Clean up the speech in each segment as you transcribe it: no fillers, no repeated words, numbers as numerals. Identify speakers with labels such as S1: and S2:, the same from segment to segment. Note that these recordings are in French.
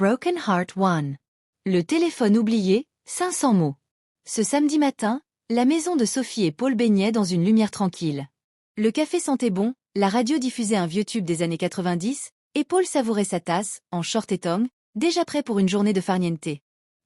S1: Broken Heart 1. Le téléphone oublié, 500 mots. Ce samedi matin, la maison de Sophie et Paul baignait dans une lumière tranquille. Le café sentait bon, la radio diffusait un vieux tube des années 90, et Paul savourait sa tasse, en short et tongs, déjà prêt pour une journée de farniente.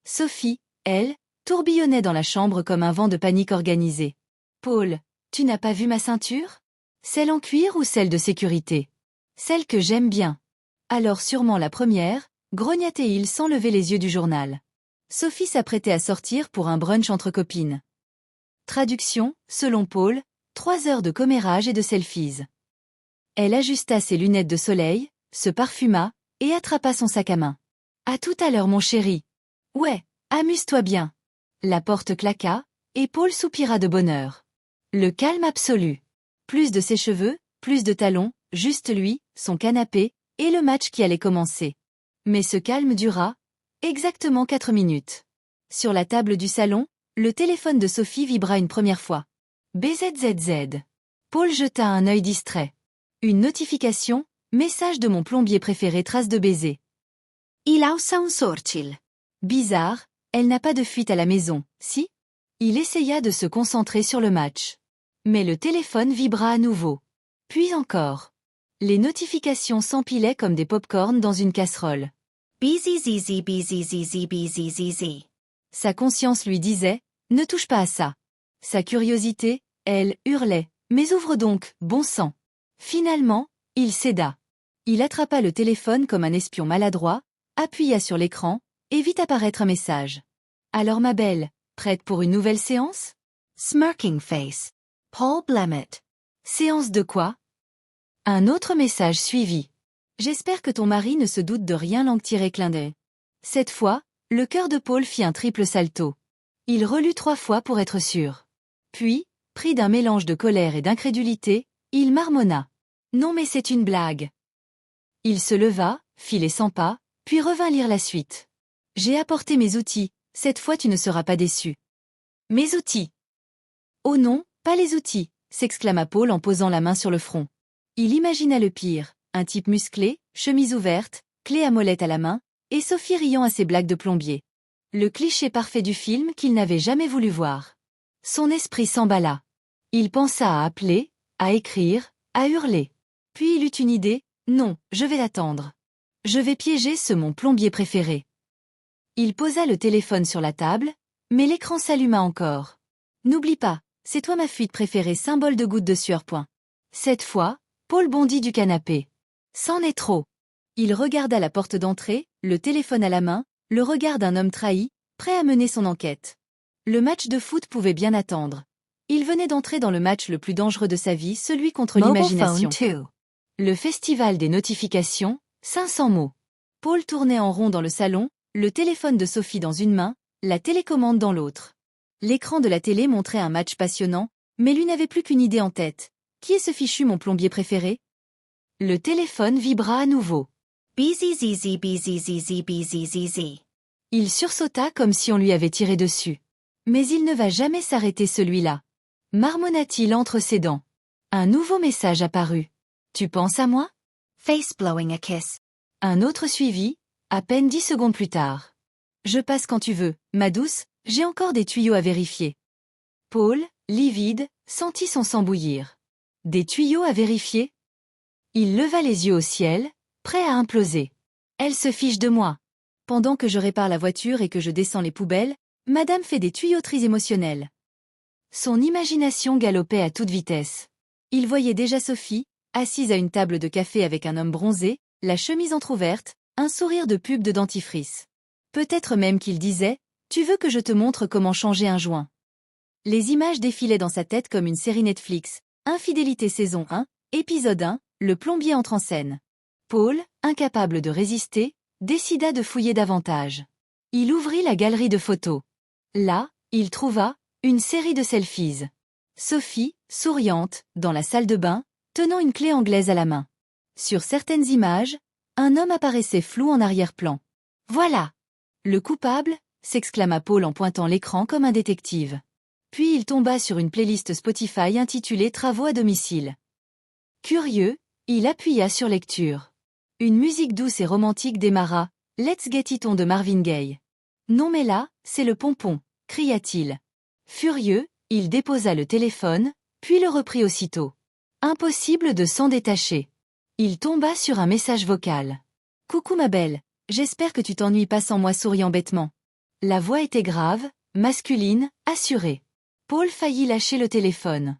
S1: Sophie, elle, tourbillonnait dans la chambre comme un vent de panique organisé. « Paul, tu n'as pas vu ma ceinture? Celle en cuir ou celle de sécurité? Celle que j'aime bien. » Alors sûrement la première, grognatait-il sans lever les yeux du journal. Sophie s'apprêtait à sortir pour un brunch entre copines. Traduction, selon Paul, 3 heures de commérage et de selfies. Elle ajusta ses lunettes de soleil, se parfuma, et attrapa son sac à main. « À tout à l'heure mon chéri. Ouais, amuse-toi bien. » La porte claqua, et Paul soupira de bonheur. Le calme absolu. Plus de sèche-cheveux, plus de talons, juste lui, son canapé, et le match qui allait commencer. Mais ce calme dura exactement 4 minutes. Sur la table du salon, le téléphone de Sophie vibra une première fois. BZZZ. Paul jeta un œil distrait. Une notification, message de mon plombier préféré, trace de baiser. Il ausa un sorcil. Bizarre, elle n'a pas de fuite à la maison, si? Il essaya de se concentrer sur le match. Mais le téléphone vibra à nouveau. Puis encore. Les notifications s'empilaient comme des pop-corns dans une casserole. BZZZ. Sa conscience lui disait, ne touche pas à ça. Sa curiosité, elle, hurlait, mais ouvre donc, bon sang. Finalement, il céda. Il attrapa le téléphone comme un espion maladroit, appuya sur l'écran, et vit apparaître un message. Alors ma belle, prête pour une nouvelle séance? Smirking face. Paul Blemmett. Séance de quoi? Un autre message suivit. J'espère que ton mari ne se doute de rien, langue-tiré clin d'œil. Cette fois, le cœur de Paul fit un triple salto. Il relut 3 fois pour être sûr. Puis, pris d'un mélange de colère et d'incrédulité, il marmonna. Non mais c'est une blague. Il se leva, fit les 100 pas, puis revint lire la suite. J'ai apporté mes outils, cette fois tu ne seras pas déçu. Mes outils? Oh non, pas les outils, s'exclama Paul en posant la main sur le front. Il imagina le pire, un type musclé, chemise ouverte, clé à molette à la main, et Sophie riant à ses blagues de plombier. Le cliché parfait du film qu'il n'avait jamais voulu voir. Son esprit s'emballa. Il pensa à appeler, à écrire, à hurler. Puis il eut une idée, non, je vais l'attendre. Je vais piéger mon plombier préféré. Il posa le téléphone sur la table, mais l'écran s'alluma encore. N'oublie pas, c'est toi ma fuite préférée, symbole de gouttes de sueur. Cette fois, Paul bondit du canapé. C'en est trop. Il regarda la porte d'entrée, le téléphone à la main, le regard d'un homme trahi, prêt à mener son enquête. Le match de foot pouvait bien attendre. Il venait d'entrer dans le match le plus dangereux de sa vie, celui contre l'imagination. Le festival des notifications, 500 mots. Paul tournait en rond dans le salon, le téléphone de Sophie dans une main, la télécommande dans l'autre. L'écran de la télé montrait un match passionnant, mais lui n'avait plus qu'une idée en tête. Qui est ce fichu mon plombier préféré? Le téléphone vibra à nouveau. BZZZ. Il sursauta comme si on lui avait tiré dessus. Mais il ne va jamais s'arrêter celui-là. Marmonna-t-il entre ses dents. Un nouveau message apparut. Tu penses à moi? Face blowing a kiss. Un autre suivi, à peine 10 secondes plus tard. Je passe quand tu veux, ma douce, j'ai encore des tuyaux à vérifier. Paul, livide, sentit son sang bouillir. Des tuyaux à vérifier? Il leva les yeux au ciel, prêt à imploser. Elle se fiche de moi. Pendant que je répare la voiture et que je descends les poubelles, madame fait des tuyauteries émotionnelles. Son imagination galopait à toute vitesse. Il voyait déjà Sophie, assise à une table de café avec un homme bronzé, la chemise entr'ouverte, un sourire de pub de dentifrice. Peut-être même qu'il disait « Tu veux que je te montre comment changer un joint ?» Les images défilaient dans sa tête comme une série Netflix. Infidélité saison 1, épisode 1, le plombier entre en scène. Paul, incapable de résister, décida de fouiller davantage. Il ouvrit la galerie de photos. Là, il trouva une série de selfies. Sophie, souriante, dans la salle de bain, tenant une clé anglaise à la main. Sur certaines images, un homme apparaissait flou en arrière-plan. « Voilà! Le coupable !» s'exclama Paul en pointant l'écran comme un détective. Puis il tomba sur une playlist Spotify intitulée « Travaux à domicile ». Curieux, il appuya sur lecture. Une musique douce et romantique démarra, Let's get it on de Marvin Gaye. Non mais là, c'est le pompon, cria-t-il. Furieux, il déposa le téléphone, puis le reprit aussitôt. Impossible de s'en détacher. Il tomba sur un message vocal. Coucou ma belle, j'espère que tu t'ennuies pas sans moi, souriant bêtement. La voix était grave, masculine, assurée. Paul faillit lâcher le téléphone.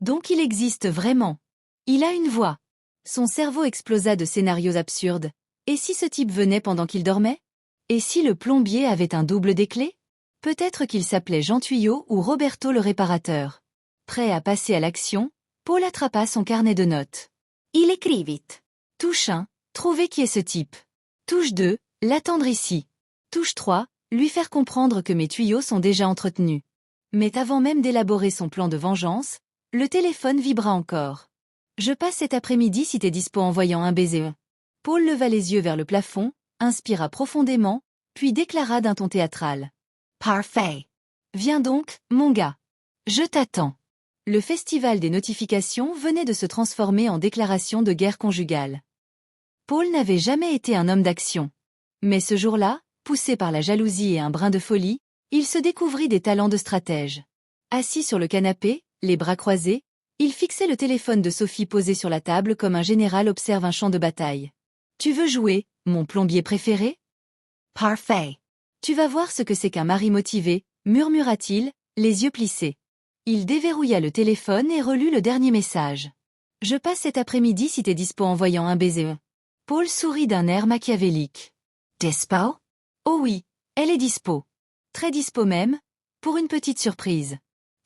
S1: Donc il existe vraiment. Il a une voix. Son cerveau explosa de scénarios absurdes. Et si ce type venait pendant qu'il dormait? Et si le plombier avait un double des clés? Peut-être qu'il s'appelait Jean Tuyau ou Roberto le réparateur. Prêt à passer à l'action, Paul attrapa son carnet de notes. Il écrit vite. Touche 1, trouver qui est ce type. Touche 2, l'attendre ici. Touche 3, lui faire comprendre que mes tuyaux sont déjà entretenus. Mais avant même d'élaborer son plan de vengeance, le téléphone vibra encore. Je passe cet après-midi si t'es dispo, envoyant un baiser. Paul leva les yeux vers le plafond, inspira profondément, puis déclara d'un ton théâtral. Parfait. Viens donc, mon gars. Je t'attends. Le festival des notifications venait de se transformer en déclaration de guerre conjugale. Paul n'avait jamais été un homme d'action. Mais ce jour-là, poussé par la jalousie et un brin de folie, il se découvrit des talents de stratège. Assis sur le canapé, les bras croisés, il fixait le téléphone de Sophie posé sur la table comme un général observe un champ de bataille. « Tu veux jouer, mon plombier préféré ?»« Parfait. Tu vas voir ce que c'est qu'un mari motivé, » murmura-t-il, les yeux plissés. Il déverrouilla le téléphone et relut le dernier message. « Je passe cet après-midi si t'es dispo, envoyant un baiser. » Paul sourit d'un air machiavélique. « Dispo ? Oh oui, elle est dispo. Très dispo même, pour une petite surprise. »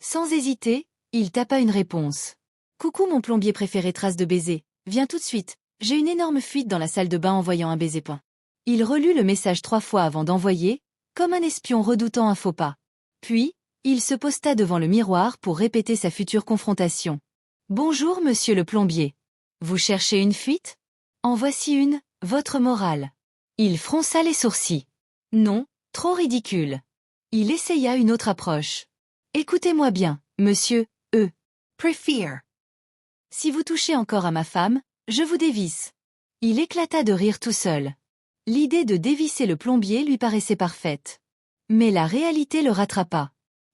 S1: Sans hésiter, il tapa une réponse. « Coucou mon plombier préféré, trace de baiser. Viens tout de suite, j'ai une énorme fuite dans la salle de bain, envoyant un baiser. » Il relut le message 3 fois avant d'envoyer, comme un espion redoutant un faux pas. Puis, il se posta devant le miroir pour répéter sa future confrontation. « Bonjour monsieur le plombier. Vous cherchez une fuite? En voici une, votre morale. » Il fronça les sourcils. « Non, trop ridicule. » Il essaya une autre approche. « Écoutez-moi bien, monsieur, Prefer. Si vous touchez encore à ma femme, je vous dévisse. » Il éclata de rire tout seul. L'idée de dévisser le plombier lui paraissait parfaite. Mais la réalité le rattrapa.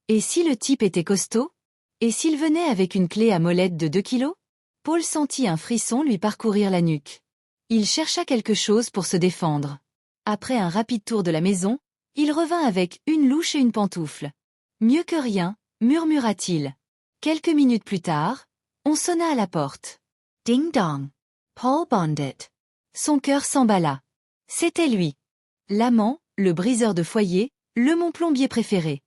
S1: Et si le type était costaud? Et s'il venait avec une clé à molette de 2 kilos? Paul sentit un frisson lui parcourir la nuque. Il chercha quelque chose pour se défendre. Après un rapide tour de la maison, il revint avec une louche et une pantoufle. « Mieux que rien », murmura-t-il. Quelques minutes plus tard, on sonna à la porte. Ding dong. Paul Bondit. Son cœur s'emballa. C'était lui. L'amant, le briseur de foyer, le mon plombier préféré.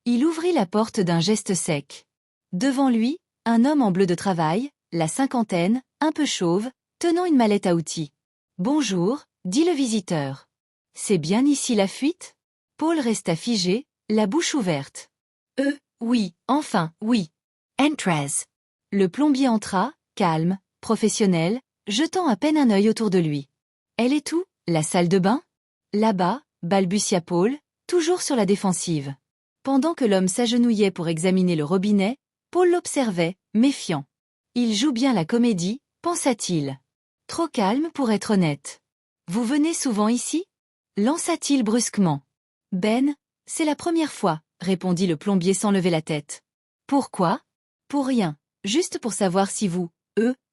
S1: Il ouvrit la porte d'un geste sec. Devant lui, un homme en bleu de travail, la cinquantaine, un peu chauve, tenant une mallette à outils. « Bonjour », dit le visiteur. « C'est bien ici la fuite ?» Paul resta figé, la bouche ouverte. Oui, enfin, oui. Entrez. Le plombier entra, calme, professionnel, jetant à peine un œil autour de lui. Elle est où, la salle de bain? Là-bas, balbutia Paul, toujours sur la défensive. Pendant que l'homme s'agenouillait pour examiner le robinet, Paul l'observait, méfiant. Il joue bien la comédie, pensa-t-il. Trop calme pour être honnête. Vous venez souvent ici? Lança-t-il brusquement. Ben, c'est la première fois, répondit le plombier sans lever la tête. Pourquoi? Pour rien, juste pour savoir si vous,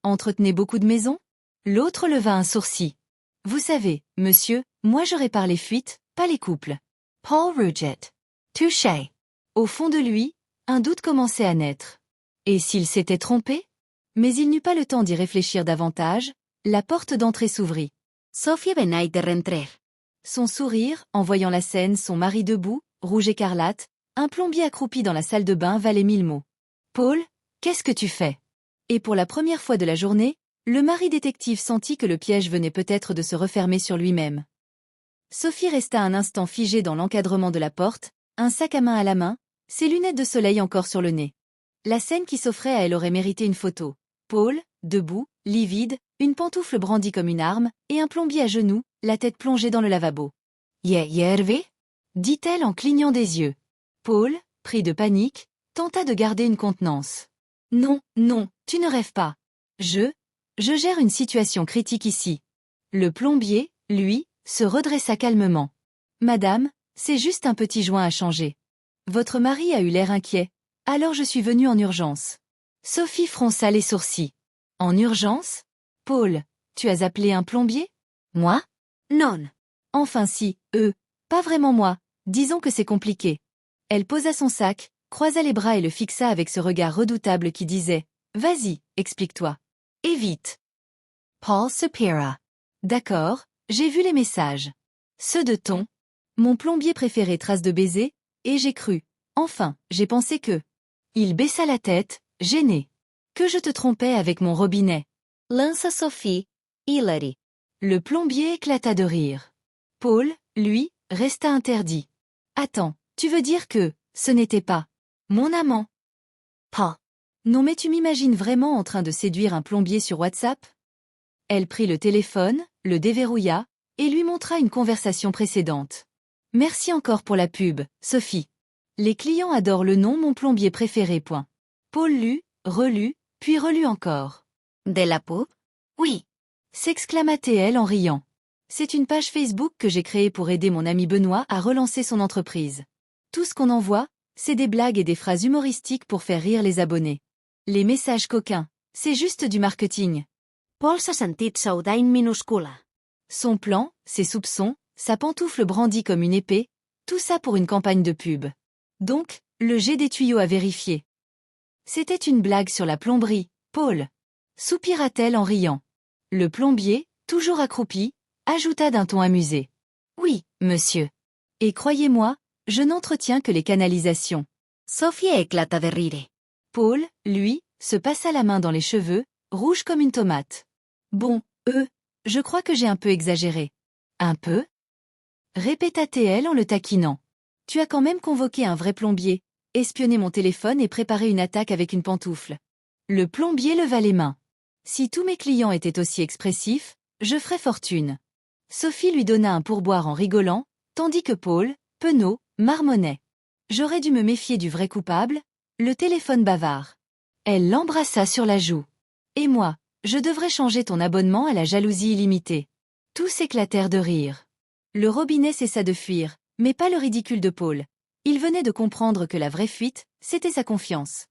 S1: entretenez beaucoup de maisons? L'autre leva un sourcil. Vous savez, monsieur, moi je répare les fuites, pas les couples. Paul Rouget. Touché. Au fond de lui, un doute commençait à naître. Et s'il s'était trompé? Mais il n'eut pas le temps d'y réfléchir davantage, la porte d'entrée s'ouvrit. Sophie venait de rentrer. Son sourire, en voyant la scène, son mari debout, rouge écarlate, un plombier accroupi dans la salle de bain valait 1000 mots. Paul, qu'est-ce que tu fais? Et pour la première fois de la journée, le mari détective sentit que le piège venait peut-être de se refermer sur lui-même. Sophie resta un instant figée dans l'encadrement de la porte, un sac à main à la main, ses lunettes de soleil encore sur le nez. La scène qui s'offrait à elle aurait mérité une photo. Paul, debout, livide, une pantoufle brandie comme une arme, et un plombier à genoux, la tête plongée dans le lavabo. « Hervé ?» dit-elle en clignant des yeux. Paul, pris de panique, tenta de garder une contenance. « Non, non, tu ne rêves pas. Je gère une situation critique ici. » Le plombier, lui, se redressa calmement. Madame, c'est juste un petit joint à changer. Votre mari a eu l'air inquiet, alors je suis venue en urgence. Sophie fronça les sourcils. En urgence? Paul, tu as appelé un plombier? Moi? Non. Enfin si, pas vraiment moi, disons que c'est compliqué. Elle posa son sac, croisa les bras et le fixa avec ce regard redoutable qui disait « Vas-y, explique-toi. Et vite. » Paul soupira. D'accord, j'ai vu les messages. Ceux de ton. Mon plombier préféré trace de baiser, et j'ai cru. Enfin, j'ai pensé que. Il baissa la tête, gêné. Que je te trompais avec mon robinet. Lança Sophie, Hilary. Le plombier éclata de rire. Paul, lui, resta interdit. Attends, tu veux dire que, ce n'était pas mon amant? Paul. Non mais tu m'imagines vraiment en train de séduire un plombier sur WhatsApp? Elle prit le téléphone, le déverrouilla, et lui montra une conversation précédente. Merci encore pour la pub, Sophie. Les clients adorent le nom mon plombier préféré. Point. Paul lut, relut, puis relut encore. De la pub? Oui. S'exclama-t-elle en riant. C'est une page Facebook que j'ai créée pour aider mon ami Benoît à relancer son entreprise. Tout ce qu'on envoie, c'est des blagues et des phrases humoristiques pour faire rire les abonnés. Les messages coquins, c'est juste du marketing. Paul s'ha sentit saudar in minuscula. Son plan, ses soupçons, sa pantoufle brandie comme une épée, tout ça pour une campagne de pub. Donc, le jet des tuyaux à vérifier. C'était une blague sur la plomberie, Paul. Soupira-t-elle en riant. Le plombier, toujours accroupi, ajouta d'un ton amusé. Oui, monsieur. Et croyez-moi, je n'entretiens que les canalisations. Sophie éclata de rire. Paul, lui, se passa la main dans les cheveux, rouge comme une tomate. Bon, je crois que j'ai un peu exagéré. Un peu? Répéta-t-elle en le taquinant. Tu as quand même convoqué un vrai plombier, espionné mon téléphone et préparé une attaque avec une pantoufle. Le plombier leva les mains. Si tous mes clients étaient aussi expressifs, je ferais fortune. Sophie lui donna un pourboire en rigolant, tandis que Paul, penaud, marmonnait. J'aurais dû me méfier du vrai coupable, le téléphone bavard. Elle l'embrassa sur la joue. Et moi, je devrais changer ton abonnement à la jalousie illimitée. Tous éclatèrent de rire. Le robinet cessa de fuir, mais pas le ridicule de Paul. Il venait de comprendre que la vraie fuite, c'était sa confiance.